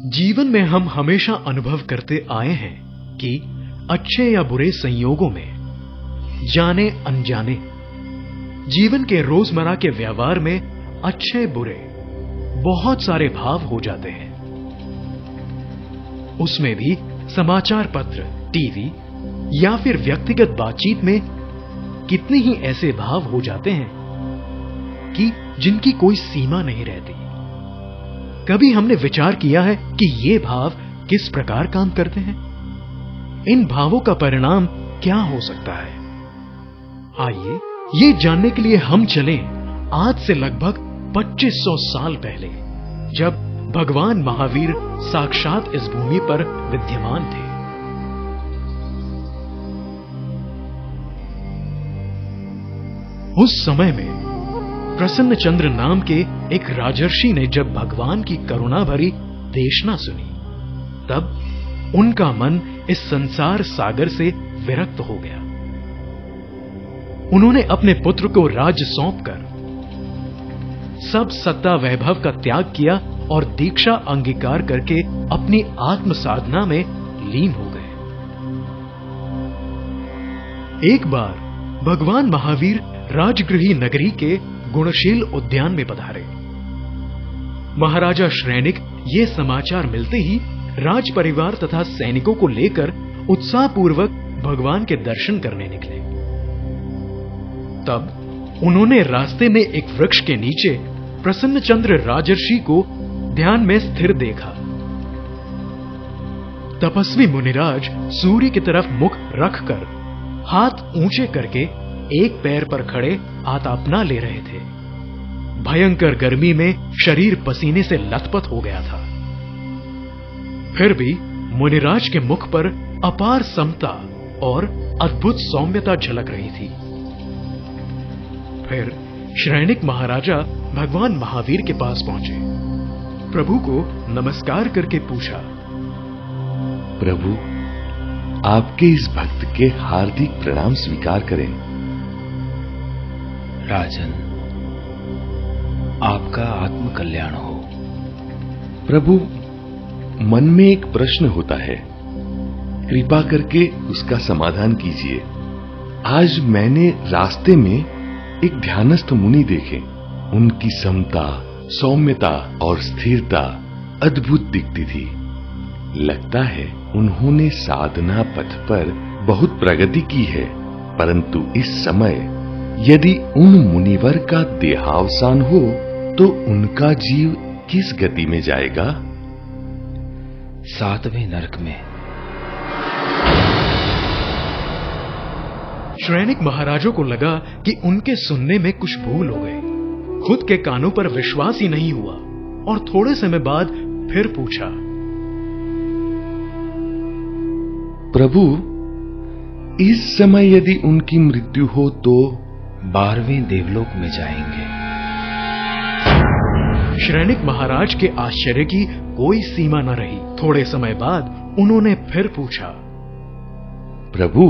जीवन में हम हमेशा अनुभव करते आए हैं कि अच्छे या बुरे संयोगों में, जाने अनजाने, जीवन के रोजमर्रा के व्यवहार में अच्छे बुरे बहुत सारे भाव हो जाते हैं। उसमें भी समाचार पत्र, टीवी या फिर व्यक्तिगत बातचीत में कितने ही ऐसे भाव हो जाते हैं कि जिनकी कोई सीमा नहीं रहती। कभी हमने विचार किया है कि ये भाव किस प्रकार काम करते हैं? इन भावों का परिणाम क्या हो सकता है? आइए ये जानने के लिए हम चलें आज से लगभग 2500 साल पहले, जब भगवान महावीर साक्षात इस भूमि पर विद्यमान थे। उस समय में प्रसन्नचंद्र नाम के एक राजर्षि ने जब भगवान की करुणा भरी देशना सुनी, तब उनका मन इस संसार सागर से विरक्त हो गया। उन्होंने अपने पुत्र को राज्य सौंपकर सब सत्ता वैभव का त्याग किया और दीक्षा अंगीकार करके अपनी आत्म साधना में लीन हो गए। एक बार भगवान महावीर राजगृही नगरी के गुणशील उद्यान में पधारे। महाराजा श्रैनिक ये समाचार मिलते ही राज परिवार तथा सैनिकों को लेकर उत्साहपूर्वक भगवान के दर्शन करने निकले। तब उन्होंने रास्ते में एक वृक्ष के नीचे प्रसन्नचंद्र राजर्षि को ध्यान में स्थिर देखा। तपस्वी मुनिराज सूर्य की तरफ मुख रखकर हाथ ऊंचे करके एक पैर पर खड़े आतापना ले रहे थे। भयंकर गर्मी में शरीर पसीने से लथपथ हो गया था। फिर भी मुनिराज के मुख पर अपार समता और अद्भुत सौम्यता झलक रही थी। फिर श्रैनिक महाराजा भगवान महावीर के पास पहुंचे। प्रभु को नमस्कार करके पूछा, प्रभु, आपके इस भक्त के हार्दिक प्रणाम स्वीकार करें। राजन, आपका आत्म कल्याण हो। प्रभु, मन में एक प्रश्न होता है, कृपा करके उसका समाधान कीजिए। आज मैंने रास्ते में एक ध्यानस्थ मुनि देखे। उनकी समता, सौम्यता और स्थिरता अद्भुत दिखती थी। लगता है उन्होंने साधना पथ पर बहुत प्रगति की है, परंतु इस समय यदि उन मुनिवर का देहावसान हो तो उनका जीव किस गति में जाएगा? 7वें नरक में। श्रैनिक महाराजों को लगा कि उनके सुनने में कुछ भूल हो गई। खुद के कानों पर विश्वास ही नहीं हुआ और थोड़े समय बाद फिर पूछा, प्रभु, इस समय यदि उनकी मृत्यु हो तो 12वें देवलोक में जाएंगे। श्रैनिक महाराज के आश्चर्य की कोई सीमा न रही। थोड़े समय बाद उन्होंने फिर पूछा, प्रभु,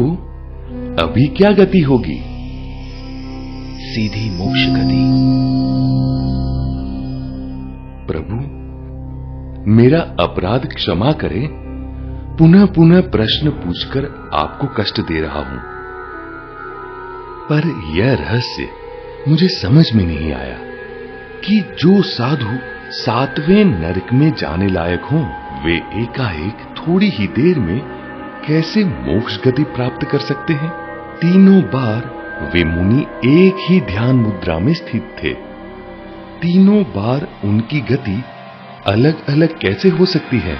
अभी क्या गति होगी? सीधी मोक्ष गति। प्रभु, मेरा अपराध क्षमा करें। पुनः पुनः प्रश्न पूछकर आपको कष्ट दे रहा हूं, पर यह रहस्य मुझे समझ में नहीं आया कि जो साधु 7वें नरक में जाने लायक हों, वे एकाएक थोड़ी ही देर में कैसे मोक्ष गति प्राप्त कर सकते हैं? तीनों बार वे मुनि एक ही ध्यान मुद्रा में स्थित थे। तीनों बार उनकी गति अलग अलग कैसे हो सकती है?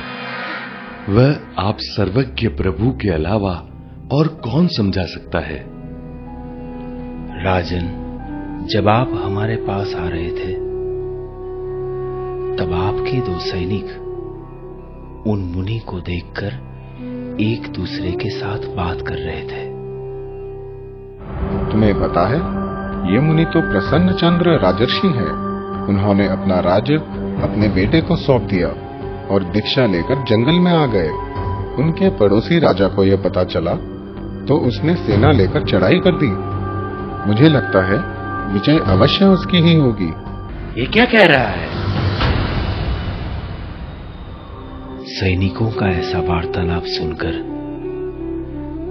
वह आप सर्वज्ञ प्रभु के अलावा और कौन समझा सकता है? राजन, जब आप हमारे पास आ रहे थे तब आपके 2 सैनिक उन मुनि को देखकर एक दूसरे के साथ बात कर रहे थे। तुम्हें पता है, ये मुनि तो प्रसन्नचंद्र राजर्षि हैं। उन्होंने अपना राज्य अपने बेटे को सौंप दिया और दीक्षा लेकर जंगल में आ गए। उनके पड़ोसी राजा को यह पता चला तो उसने सेना लेकर चढ़ाई कर दी। मुझे लगता है विजय अवश्य उसकी ही होगी। ये क्या कह रहा है? सैनिकों का ऐसा वार्तालाप सुनकर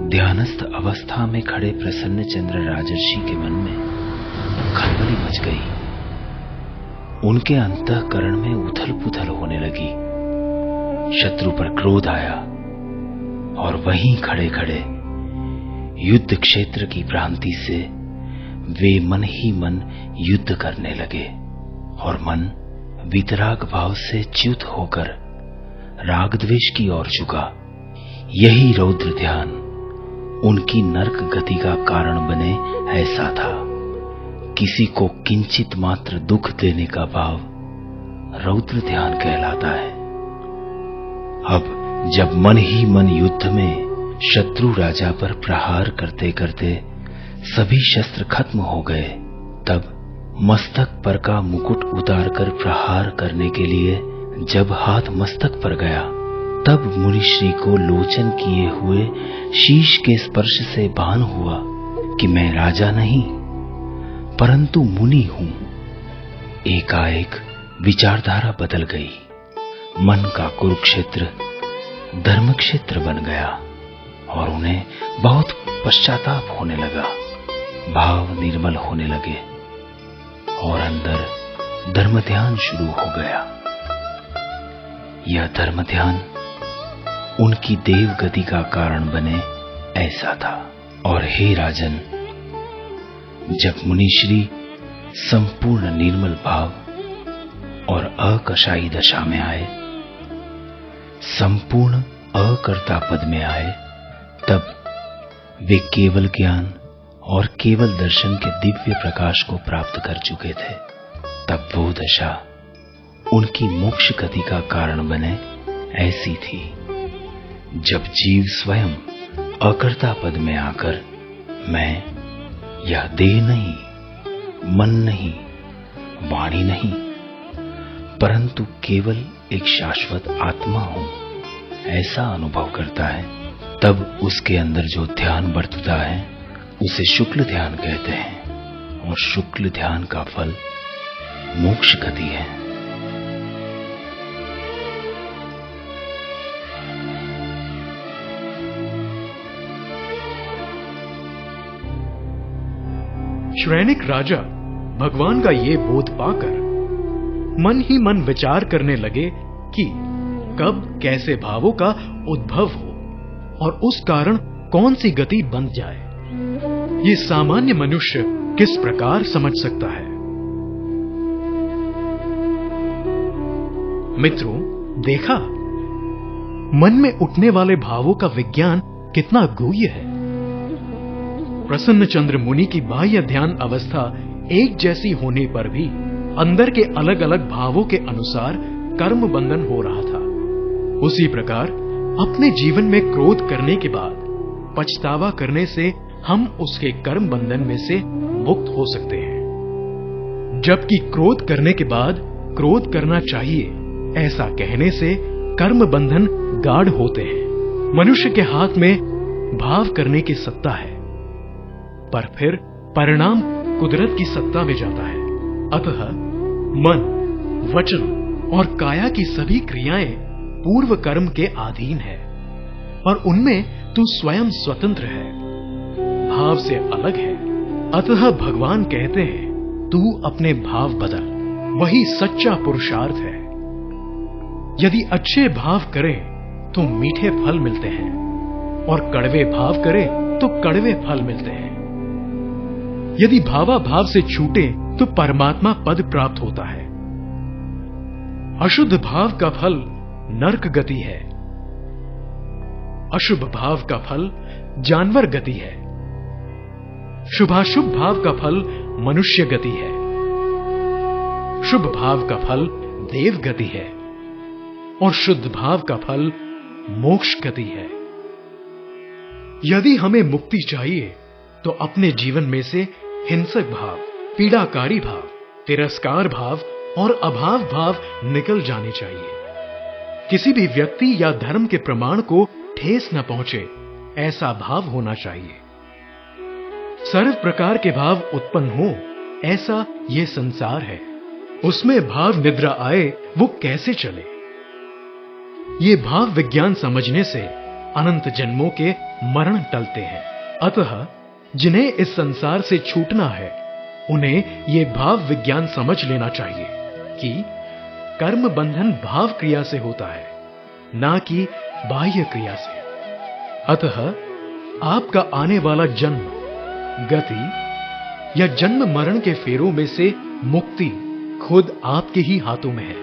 ध्यानस्थ अवस्था में खड़े प्रसन्नचंद्र राजर्षि के मन में खलबली मच गई। उनके अंतःकरण में उथल पुथल होने लगी। शत्रु पर क्रोध आया और वहीं खड़े खड़े युद्ध क्षेत्र की भ्रांति से वे मन ही मन युद्ध करने लगे और मन वीतराग भाव से च्युत होकर राग द्वेष की ओर झुका। यही रौद्र ध्यान उनकी नरक गति का कारण बने ऐसा था। किसी को किंचित मात्र दुख देने का भाव रौद्र ध्यान कहलाता है। अब जब मन ही मन युद्ध में शत्रु राजा पर प्रहार करते करते सभी शस्त्र खत्म हो गए, तब मस्तक पर का मुकुट उतारकर प्रहार करने के लिए जब हाथ मस्तक पर गया, तब मुनिश्री को लोचन किए हुए शीश के स्पर्श से भान हुआ कि मैं राजा नहीं परंतु मुनि हूं। एकाएक विचारधारा बदल गई। मन का कुरुक्षेत्र धर्म क्षेत्र बन गया और उन्हें बहुत पश्चाताप होने लगा। भाव निर्मल होने लगे और अंदर धर्म ध्यान शुरू हो गया। यह धर्म ध्यान उनकी देव गति का कारण बने ऐसा था। और हे राजन, जब मुनिश्री संपूर्ण निर्मल भाव और अकशाई दशा में आए, संपूर्ण अकर्ता पद में आए, तब वे केवल ज्ञान और केवल दर्शन के दिव्य प्रकाश को प्राप्त कर चुके थे। तब वो दशा उनकी मोक्ष गति का कारण बने ऐसी थी। जब जीव स्वयं अकर्ता पद में आकर मैं यह देह नहीं, मन नहीं, वाणी नहीं, परंतु केवल एक शाश्वत आत्मा हूं, ऐसा अनुभव करता है, तब उसके अंदर जो ध्यान बरतता है उसे शुक्ल ध्यान कहते हैं और शुक्ल ध्यान का फल मोक्ष गति है। श्रैणिक राजा भगवान का ये बोध पाकर मन ही मन विचार करने लगे कि कब कैसे भावों का उद्भव हो और उस कारण कौन सी गति बन जाए, ये सामान्य मनुष्य किस प्रकार समझ सकता है। मित्रों, देखा मन में उठने वाले भावों का विज्ञान कितना गुह्य है। प्रसन्नचंद्र मुनि की बाह्य ध्यान अवस्था एक जैसी होने पर भी अंदर के अलग अलग भावों के अनुसार कर्म बंधन हो रहा था। उसी प्रकार अपने जीवन में क्रोध करने के बाद पछतावा करने से हम उसके कर्म बंधन में से मुक्त हो सकते हैं, जबकि क्रोध करने के बाद क्रोध करना चाहिए ऐसा कहने से कर्म बंधन गाढ़ होते हैं। मनुष्य के हाथ में भाव करने की सत्ता है, पर फिर परिणाम कुदरत की सत्ता में जाता है। अतः मन, वचन और काया की सभी क्रियाएं पूर्व कर्म के अधीन है और उनमें तू स्वयं स्वतंत्र है, भाव से अलग है। अतः भगवान कहते हैं तू अपने भाव बदल, वही सच्चा पुरुषार्थ है। यदि अच्छे भाव करें तो मीठे फल मिलते हैं और कड़वे भाव करें तो कड़वे फल मिलते हैं। यदि भावा भाव से छूटे तो परमात्मा पद प्राप्त होता है। अशुद्ध भाव का फल नरक गति है, अशुभ भाव का फल जानवर गति है, शुभाशुभ भाव का फल मनुष्य गति है, शुभ भाव का फल देव गति है और शुद्ध भाव का फल मोक्ष गति है। यदि हमें मुक्ति चाहिए तो अपने जीवन में से हिंसक भाव, पीड़ाकारी भाव, तिरस्कार भाव और अभाव भाव निकल जाने चाहिए। किसी भी व्यक्ति या धर्म के प्रमाण को ठेस न पहुंचे ऐसा भाव होना चाहिए। सर्व प्रकार के भाव उत्पन्न हो ऐसा ये संसार है, उसमें भाव निद्रा आए वो कैसे चले। ये भाव विज्ञान समझने से अनंत जन्मों के मरण टलते हैं। अतः जिन्हें इस संसार से छूटना है, उन्हें ये भाव विज्ञान समझ लेना चाहिए कि कर्म बंधन भाव क्रिया से होता है, ना कि बाह्य क्रिया से। अतः आपका आने वाला जन्म, गति या जन्म मरण के फेरों में से मुक्ति खुद आपके ही हाथों में है।